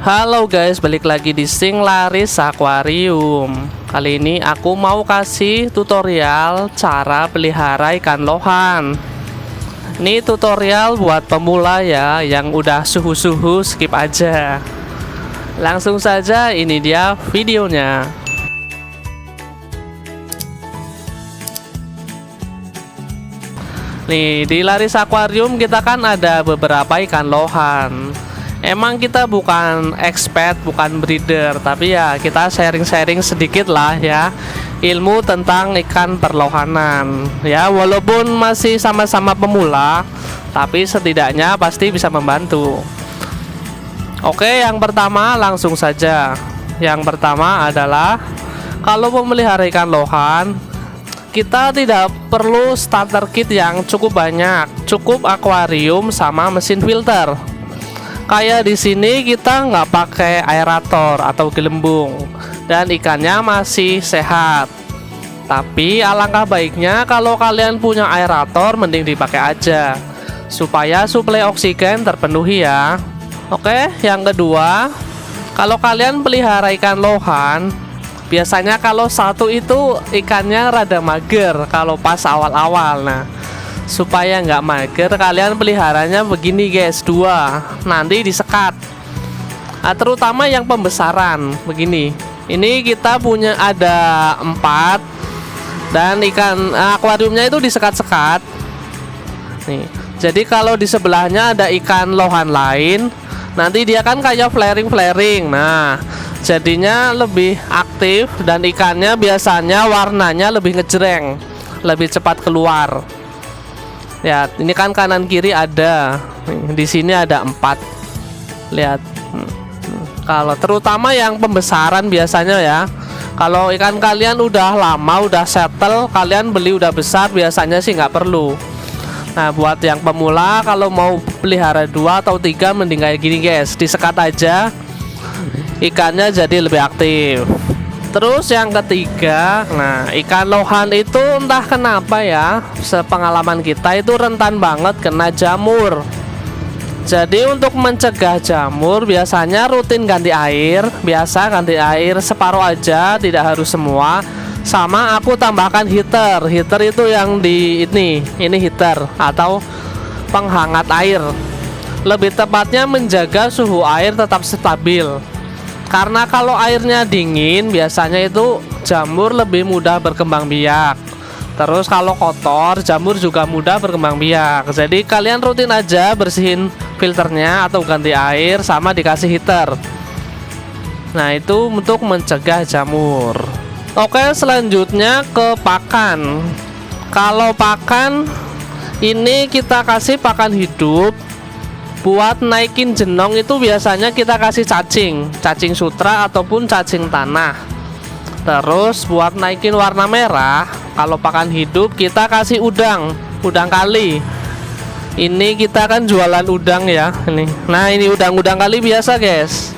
Halo guys, balik lagi di Singlaris Aquarium. Kali ini aku mau kasih tutorial cara pelihara ikan lohan. Ini tutorial buat pemula ya, yang udah suhu-suhu skip aja. Langsung saja, ini dia videonya. Nih, di Laris Aquarium kita kan ada beberapa ikan lohan. Emang kita bukan expert, bukan breeder, tapi ya kita sharing-sharing sedikit lah ya ilmu tentang ikan perlohanan. Ya, walaupun masih sama-sama pemula, tapi setidaknya pasti bisa membantu. Oke, yang pertama langsung saja. Yang pertama adalah kalau memelihara ikan lohan, kita tidak perlu starter kit yang cukup banyak, cukup akuarium sama mesin filter. Kayak di sini kita nggak pakai aerator atau gelembung dan ikannya masih sehat. Tapi alangkah baiknya kalau kalian punya aerator mending dipakai aja supaya suplai oksigen terpenuhi ya. Oke, yang kedua, kalau kalian pelihara ikan lohan, biasanya kalau satu itu ikannya rada mager kalau pas awal-awal. Nah, supaya nggak mager, kalian peliharanya begini guys, dua, nanti disekat. Nah, terutama yang pembesaran begini. Ini kita punya ada 4 dan ikan akuariumnya itu disekat-sekat. Nih, jadi kalau di sebelahnya ada ikan lohan lain, nanti dia kan kayak flaring. Nah, jadinya lebih aktif dan ikannya biasanya warnanya lebih ngejreng, lebih cepat keluar. Ya, ini kan kanan kiri ada. Di sini ada 4. Lihat. Kalau terutama yang pembesaran biasanya ya. Kalau ikan kalian udah lama, udah settle, kalian beli udah besar, biasanya sih nggak perlu. Nah, buat yang pemula kalau mau pelihara 2 atau 3 mending kayak gini guys, disekat aja. Ikannya jadi lebih aktif. Terus yang ketiga, nah ikan lohan itu entah kenapa ya, sepengalaman kita itu rentan banget kena jamur. Jadi untuk mencegah jamur biasanya rutin ganti air, biasa ganti air separuh aja, tidak harus semua. Sama aku tambahkan heater. Heater itu yang di ini heater atau penghangat air. Lebih tepatnya menjaga suhu air tetap stabil. Karena kalau airnya dingin biasanya itu jamur lebih mudah berkembang biak. Terus kalau kotor jamur juga mudah berkembang biak. Jadi kalian rutin aja bersihin filternya atau ganti air sama dikasih heater. Nah, itu untuk mencegah jamur. Oke, selanjutnya ke pakan. Kalau pakan ini kita kasih pakan hidup. Buat naikin jenong itu biasanya kita kasih cacing sutra ataupun cacing tanah. Terus buat naikin warna merah, kalau pakan hidup kita kasih udang kali. Ini kita kan jualan udang ya, ini. Nah, ini udang kali biasa guys.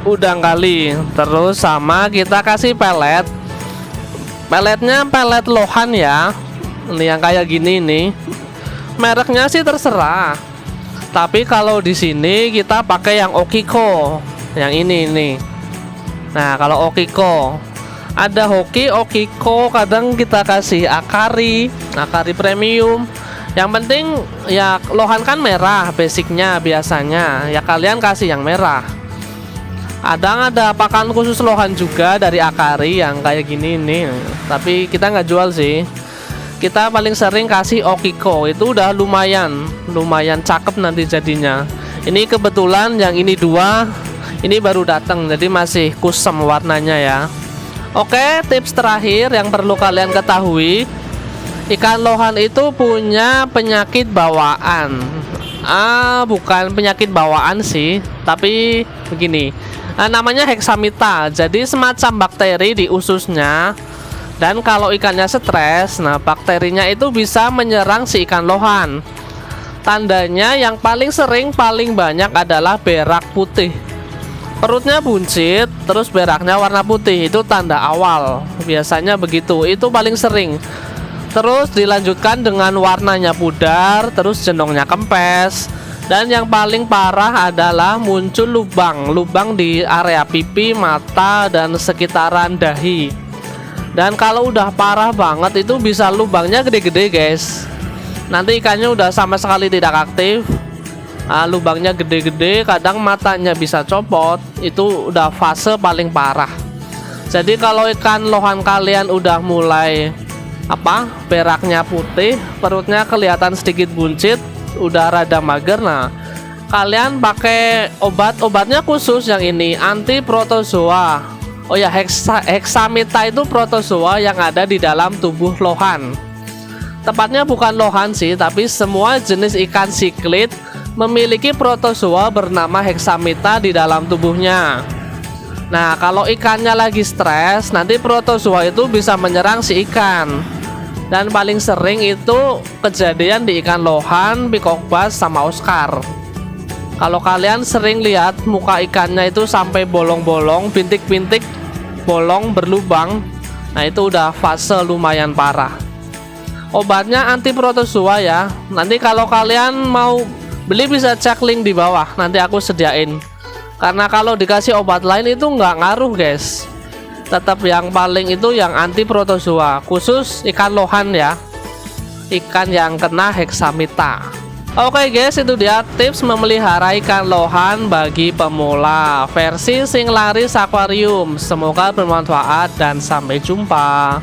Udang kali. Terus sama kita kasih pelet. Peletnya pelet lohan ya. Ini yang kayak gini nih. Mereknya sih terserah. Tapi kalau di sini kita pakai yang Okiko, yang ini. Nah, kalau Okiko ada hoki, Okiko, kadang kita kasih Akari premium. Yang penting ya lohan kan merah basicnya biasanya. Ya kalian kasih yang merah. Ada pakan khusus lohan juga dari Akari yang kayak gini nih. Tapi kita nggak jual sih. Kita paling sering kasih Okiko, itu udah lumayan cakep nanti jadinya. Ini kebetulan yang ini 2, ini baru datang, jadi masih kusem warnanya ya. Oke, tips terakhir yang perlu kalian ketahui, ikan lohan itu punya penyakit bawaan. Bukan penyakit bawaan sih, tapi begini. Namanya heksamita, jadi semacam bakteri di ususnya. Dan kalau ikannya stres, nah bakterinya itu bisa menyerang si ikan lohan. Tandanya yang paling sering, paling banyak adalah berak putih. Perutnya buncit, terus beraknya warna putih, itu tanda awal. Biasanya begitu, itu paling sering. Terus dilanjutkan dengan warnanya pudar, terus jenongnya kempes, Dan yang paling parah adalah muncul lubang di area pipi, mata, dan sekitaran dahi. Dan kalau udah parah banget itu bisa lubangnya gede-gede guys. Nanti ikannya udah sama sekali tidak aktif. Lubangnya gede-gede, kadang matanya bisa copot. Itu udah fase paling parah. Jadi kalau ikan lohan kalian udah mulai beraknya putih, perutnya kelihatan sedikit buncit, udah rada mager, nah kalian pakai obatnya khusus yang ini, anti protozoa. Oh ya, hexamita itu protozoa yang ada di dalam tubuh lohan. Tepatnya bukan lohan sih, tapi semua jenis ikan siklid memiliki protozoa bernama hexamita di dalam tubuhnya. Nah, kalau ikannya lagi stres, nanti protozoa itu bisa menyerang si ikan. Dan paling sering itu kejadian di ikan lohan, peacock bass, sama Oscar. Kalau kalian sering lihat muka ikannya itu sampai bolong-bolong, bintik-bintik bolong berlubang, nah itu udah fase lumayan parah. Obatnya anti protozoa ya. Nanti kalau kalian mau beli bisa cek link di bawah, nanti aku sediain. Karena kalau dikasih obat lain itu nggak ngaruh guys. Tetap yang paling itu yang anti protozoa, khusus ikan lohan ya, ikan yang kena hexamita. Oke guys, itu dia tips memelihara ikan lohan bagi pemula versi Singlaris Aquarium. Semoga bermanfaat dan sampai jumpa.